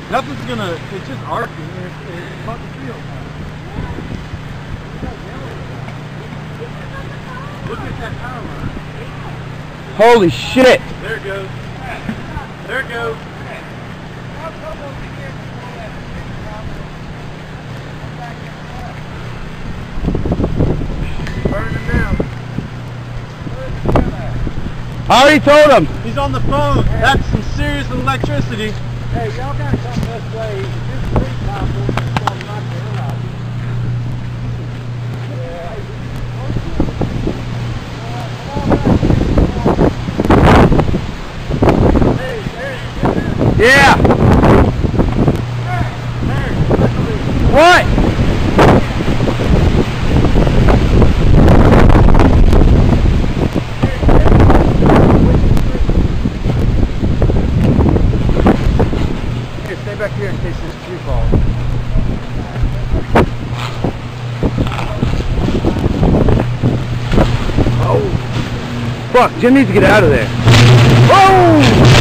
Nothing's gonna, it's just arcing and it's caught the field. Look at that power line. Holy shit! There it goes. There it goes. Burning now. I already told him. He's on the phone. That's some serious electricity. Hey, y'all gotta come this way. This is pretty powerful. It's gonna knock the hell out of you. Yeah. What? Here, stay back here in case this tree falls. Oh. Fuck, Jim needs to get out of there. Oh!